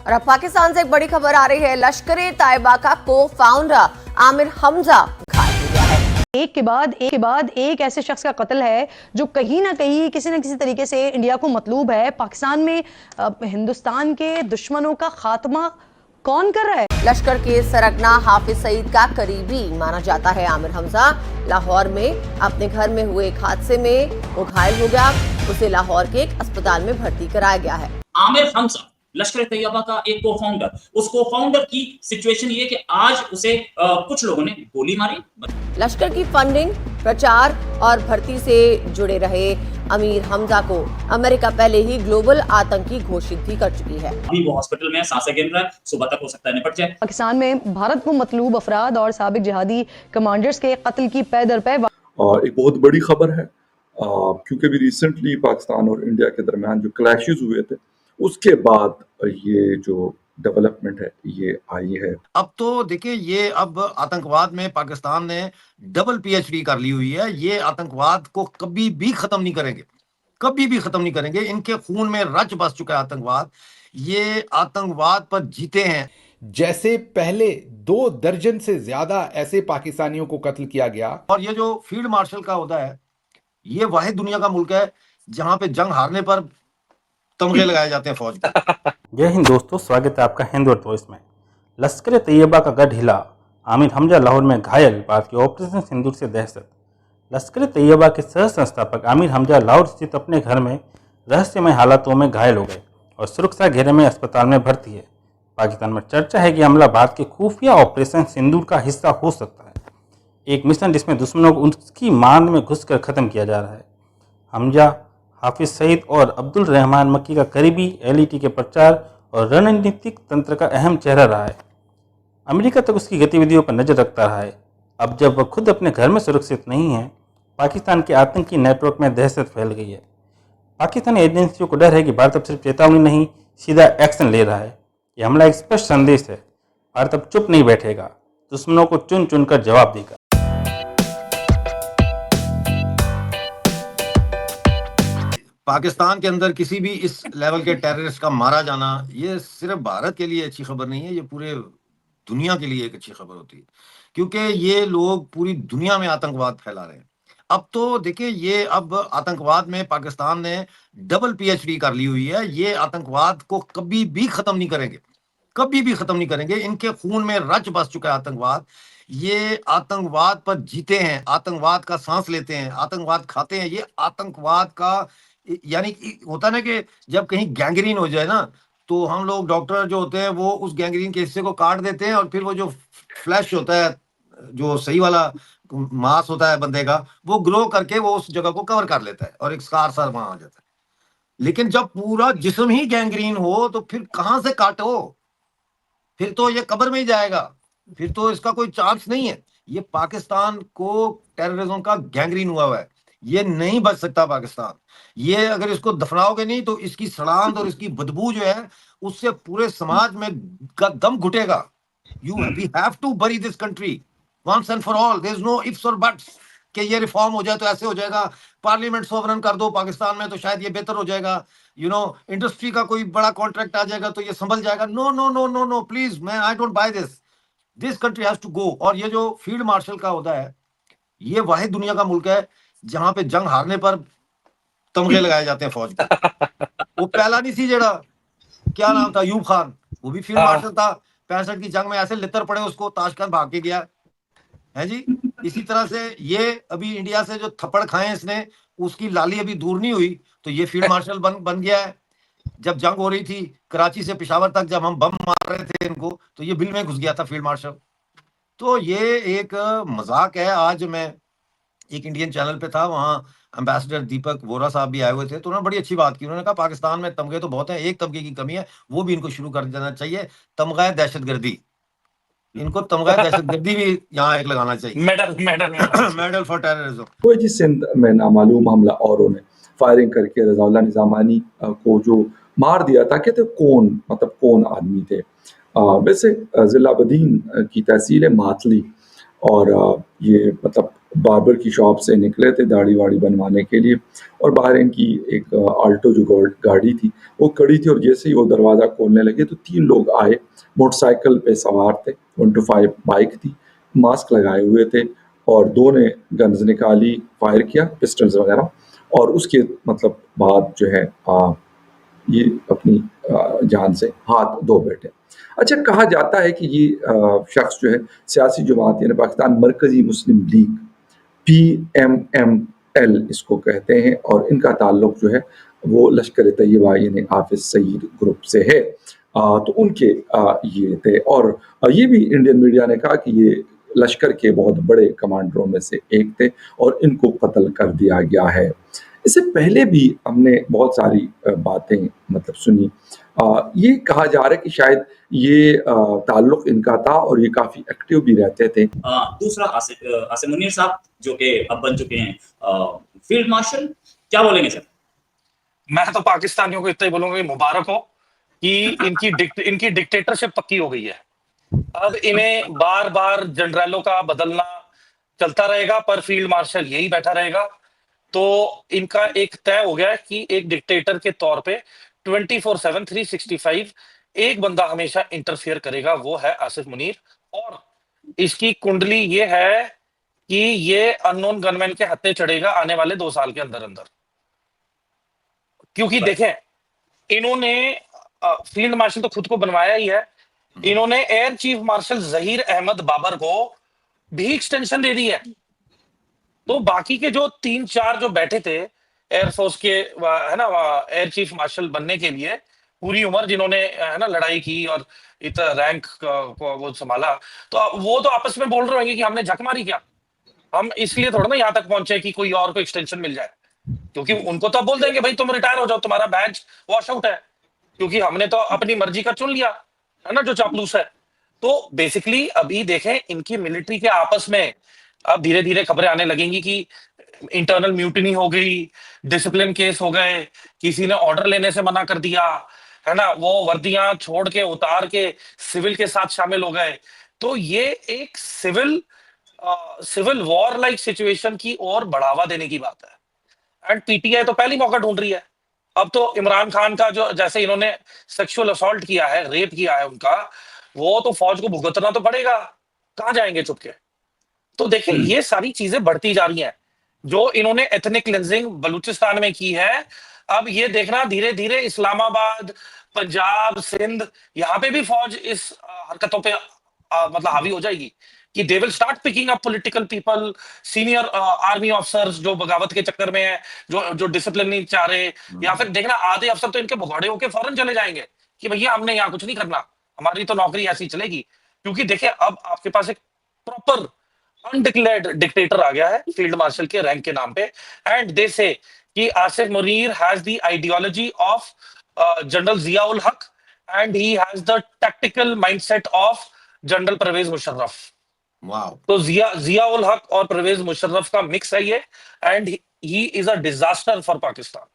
और अब पाकिस्तान से एक बड़ी खबर आ रही है। लश्कर तैयबा का को फाउंडर आमिर हमजा घायल हो गया है। एक के बाद एक ऐसे शख्स का कत्ल है जो कहीं ना कहीं किसी न किसी तरीके से इंडिया को मतलूब है। पाकिस्तान में हिंदुस्तान के दुश्मनों का खात्मा कौन कर रहा है? लश्कर के सरगना हाफिज सईद का करीबी माना जाता है आमिर हमजा लाहौर में अपने घर में हुए एक हादसे में वो घायल हो गया। उसे लाहौर के एक अस्पताल में भर्ती कराया गया है। आमिर हमजा लश्कर तैयबा का एक को फाउंडर, उस को फाउंडर की सिचुएशन ये कि आज उसे कुछ लोगों ने गोली मारी। लश्कर की फंडिंग, प्रचार और भर्ती से जुड़े रहे आमिर हमजा को अमेरिका पहले ही ग्लोबल आतंकी घोषित भी कर चुकी है। अभी वो हॉस्पिटल में सांसें गिन रहा है, सुबह तक हो सकता है निपट जाए। पाकिस्तान में भारत को मतलूब अफराद और साबिक जिहादी कमांडर्स के कत्ल की पै दर पै और एक बहुत बड़ी खबर है क्योंकि भी रिसेंटली पाकिस्तान और इंडिया के दरमियान जो क्लैशेस हुए थे उसके बाद ये जो डेवलपमेंट है ये आई है। अब तो देखिए, ये अब आतंकवाद में पाकिस्तान ने डबल पीएचडी कर ली हुई है। ये आतंकवाद को कभी भी खत्म नहीं करेंगे, कभी भी खत्म नहीं करेंगे। इनके खून में रच बस चुका है आतंकवाद। ये आतंकवाद पर जीते हैं। जैसे पहले 2 दर्जन से ज्यादा ऐसे पाकिस्तानियों को कत्ल किया गया। और ये जो फील्ड मार्शल का ओहदा है, ये वाहिद दुनिया का मुल्क है जहां पे जंग हारने पर तमगे लगाए जाते हैं फौज के। जय हिंद दोस्तों, स्वागत है आपका हिंद और वॉइस में। लश्कर तैयबा का गढ़ हिला, आमिर हमजा लाहौर में घायल, भारत के ऑपरेशन सिंदूर से दहशत। लश्कर तैयबा के सह संस्थापक आमिर हमजा लाहौर स्थित अपने घर में रहस्यमय हालातों में घायल हो गए और सुरक्षा घेरे में अस्पताल में भर्ती है। पाकिस्तान में चर्चा है कि हमला भारत के खुफिया ऑपरेशन सिंदूर का हिस्सा हो सकता है, एक मिशन जिसमें दुश्मनों को उसकी मान में घुसकर खत्म किया जा रहा है। हमजा, हाफिज सईद और अब्दुल रहमान मक्की का करीबी एलईटी के प्रचार और रणनीतिक तंत्र का अहम चेहरा रहा है। अमेरिका तक उसकी गतिविधियों पर नजर रखता रहा है। अब जब वह खुद अपने घर में सुरक्षित नहीं है, पाकिस्तान के आतंकी नेटवर्क में दहशत फैल गई है। पाकिस्तानी एजेंसियों को डर है कि भारत अब सिर्फ चेतावनी नहीं, सीधा एक्शन ले रहा है। यह हमला एक स्पष्ट संदेश है, भारत अब चुप नहीं बैठेगा, दुश्मनों को चुन चुनकर जवाब देगा। पाकिस्तान के अंदर किसी भी इस लेवल के टेररिस्ट का मारा जाना, ये सिर्फ भारत के लिए अच्छी खबर नहीं है, ये पूरे दुनिया के लिए एक अच्छी खबर होती है, क्योंकि ये लोग पूरी दुनिया में आतंकवाद फैला रहे हैं। अब तो देखिए, ये अब आतंकवाद में पाकिस्तान ने डबल पीएचडी कर ली हुई है। ये आतंकवाद को कभी भी खत्म नहीं करेंगे, कभी भी खत्म नहीं करेंगे। इनके खून में रच बस चुका है आतंकवाद। ये आतंकवाद पर जीते हैं, आतंकवाद का सांस लेते हैं, आतंकवाद खाते हैं। ये आतंकवाद का यानी होता ना कि जब कहीं गैंग्रीन हो जाए ना, तो हम लोग डॉक्टर जो होते हैं वो उस गैंग्रीन के हिस्से को काट देते हैं और फिर वो जो फ्लैश होता है, जो सही वाला मांस होता है बंदे का, वो ग्रो करके वो उस जगह को कवर कर लेता है और एक स्कार सा वहां आ जाता है। लेकिन जब पूरा जिस्म ही गैंग्रीन हो तो फिर कहां से काटो? फिर तो ये कब्र में ही जाएगा, फिर तो इसका कोई चांस नहीं है। ये पाकिस्तान को टेररिज्म का गैंग्रीन हुआ है, ये नहीं बच सकता पाकिस्तान। ये अगर इसको दफनाओगे नहीं तो इसकी सड़ांध और इसकी बदबू जो है उससे पूरे समाज में दम घुटेगा। We have to bury this country once and for all. There is no ifs और बट्स कि ये रिफॉर्म हो जाए तो ऐसे हो जाएगा, पार्लियामेंट सोवरन कर दो पाकिस्तान में तो शायद ये बेहतर हो जाएगा, इंडस्ट्री का कोई बड़ा कॉन्ट्रैक्ट आ जाएगा तो ये संभल जाएगा। No no no no no, please, मैं I don't buy this country has to go. और ये जो फील्ड मार्शल का ओहदा है, ये वाहिद दुनिया का मुल्क है जहां पे जंग हारने पर तमगे लगाए जाते हैं फौज के। वो पहला नहीं सी जेड़ा, क्या नाम था, यूब खान, वो भी फील्ड मार्शल था। 65 की जंग में ऐसे लितर पड़े उसको, ताशकंद भाग के गया है जी। इसी तरह से ये अभी इंडिया से जो थप्पड़ खाए इसने, उसकी लाली अभी दूर नहीं हुई, तो ये फील्ड मार्शल बन गया है। जब जंग हो रही थी कराची से पेशावर तक, जब हम बम मार रहे थे इनको, तो ये बिल में घुस गया था फील्ड मार्शल। तो ये एक मजाक है। आज मैं एक इंडियन चैनल पे था, वहां एम्बेसडर दीपक वोरा साहब भी आए हुए थे, तो उन्होंने बड़ी अच्छी बात की। उन्होंने कहा पाकिस्तान में तमगे तो बहुत हैं, एक तमगे की कमी है, वो भी इनको शुरू कर देना चाहिए, तमगा दहशतगर्दी। इनको तमगा दहशतगर्दी भी यहाँ एक लगाना चाहिए, मेडल फॉर टेररिज्म। वो जी सिंध में नामालूम हमला औरों ने फायरिंग करके रज़ाउल्लाह निज़ामानी को जो मार दिया था, कहते कौन आदमी थे? वैसे जिला बदीन की तहसील है मातली, और ये बार्बर की शॉप से निकले थे दाढ़ी वाड़ी बनवाने के लिए, और बाहर इनकी एक आल्टो जो गाड़ी थी वो खड़ी थी, और जैसे ही वो दरवाज़ा खोलने लगे तो 3 लोग आए, मोटरसाइकिल पे सवार थे, 125 बाइक थी, मास्क लगाए हुए थे, और 2 ने गन्स निकाली, फायर किया, पिस्टल्स वगैरह, और उसके मतलब बाद जो है ये अपनी जान से हाथ धो बैठे। अच्छा, कहा जाता है कि ये शख्स जो है सियासी जमात यानी पाकिस्तान मरकज़ी मुस्लिम लीग PMML इसको कहते हैं, और इनका ताल्लुक जो है वो लश्कर तैयबा यानी हाफिज सईद ग्रुप से है। तो उनके ये थे, और ये भी इंडियन मीडिया ने कहा कि ये लश्कर के बहुत बड़े कमांडरों में से एक थे और इनको कत्ल कर दिया गया है। इससे पहले भी हमने बहुत सारी बातें मतलब सुनी। ये कहा जा रहा है कि शायद ये ताल्लुक इनका था और ये काफ़ी एक्टिव भी रहते थे। दूसरा आसिम मुनीर साहब जो कि अब बन चुके हैं फील्ड मार्शल, क्या बोलेंगे सर? मैं तो पाकिस्तानियों को इतना ही बोलूंगा कि मुबारक हो कि इनकी डिक्टेटरशिप पक्की हो गई है। अब इन्हें बार बार जनरलों का बदलना चलता रहेगा, पर फील्ड मार्शल यही बैठा रहेगा। तो इनका एक तय हो गया है कि एक डिक्टेटर के तौर पे 24/7 365 एक बंदा हमेशा इंटरफियर करेगा, वो है आसिफ मुनीर। और इसकी कुंडली ये है कि ये अननोन गनमैन के हत्थे चढ़ेगा आने वाले 2 साल के अंदर अंदर। क्योंकि देखें, इन्होंने फील्ड मार्शल तो खुद को बनवाया ही है, इन्होंने air chief marshal Zaheer Ahmed Babar को भी एक्सटेंशन दे दी है। तो बाकी के जो 3-4 जो बैठे थे एयरफोर्स के है ना एयर चीफ मार्शल बनने के लिए पूरी उम्र, जिन्होंने है ना लड़ाई की और इतना रैंक को वो संभाला, तो वो तो आपस में बोल रहे होंगे कि हमने झक मारी क्या, हम इसलिए थोड़ा ना यहाँ तक पहुंचे कि कोई और को एक्सटेंशन मिल जाए। क्योंकि उनको तो बोल देंगे भाई तुम रिटायर हो जाओ, तुम्हारा बैच वॉश आउट है, क्योंकि हमने तो अपनी मर्जी का चुन लिया, है ना, जो चापलूस है। तो बेसिकली अभी देखें इनकी मिलिट्री के आपस में अब धीरे धीरे खबरें आने लगेंगी कि इंटरनल म्यूटिनी हो गई, डिसिप्लिन केस हो गए, किसी ने ऑर्डर लेने से मना कर दिया, है ना, वो वर्दियां छोड़ के उतार के सिविल के साथ शामिल हो गए। तो ये एक सिविल वॉर लाइक सिचुएशन की ओर बढ़ावा देने की बात है। एंड पीटीआई तो पहली मौका ढूंढ रही है। अब तो इमरान खान का जो जैसे इन्होंने सेक्सुअल असॉल्ट किया है, रेप किया है उनका, वो तो फौज को भुगतना तो पड़ेगा, कहां जाएंगे चुपके। तो देखिए ये सारी चीजें बढ़ती जा रही हैं जो इन्होंने एथनिक क्लिंजिंग बलूचिस्तान में की है। अब ये देखना धीरे धीरे इस्लामाबाद, पंजाब, सिंध, यहाँ पे भी फौज इस हरकतों पे मतलब हावी हो जाएगी कि they will start picking up political people, senior army officers जो बगावत के चक्कर में है, जो डिसिप्लिन नहीं चाह रहे, या फिर देखना आधे अफसर तो इनके भगौड़े होके फौरन चले जाएंगे कि भैया हमने यहाँ कुछ नहीं करना, हमारी तो नौकरी ऐसी चलेगी। क्योंकि देखिए अब आपके पास एक प्रॉपर अनडिक्लेयर्ड डिक्टेटर आ गया है फील्ड मार्शल के रैंक के नाम पे। एंड दे से कि Asif Munir has the ideology of general Zia ul Haq and he has the tactical mindset of general Pervez Musharraf. Wow. तो जिया उल हक और परवेज मुशर्रफ का मिक्स है ये, and he is a disaster for Pakistan.